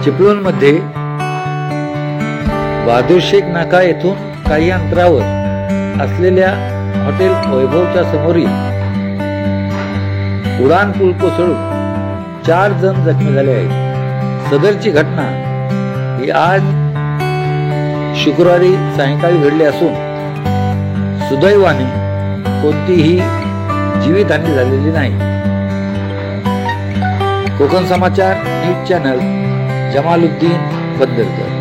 चिपळूणमध्ये बहादूर शेख नाका येथून काही अंतरावर असलेल्या हॉटेल वैभवच्या समोरील उडान पूल कोसळून 4 जण जखमी झाले आहेत. सदरची घटना ही आज शुक्रवारी सायंकाळी घडली असून सुदैवाने कोणतीही जीवितहानी झालेली नाही. कोकण समाचार न्यूज चॅनल, जमालुद्दीन बंदरकर.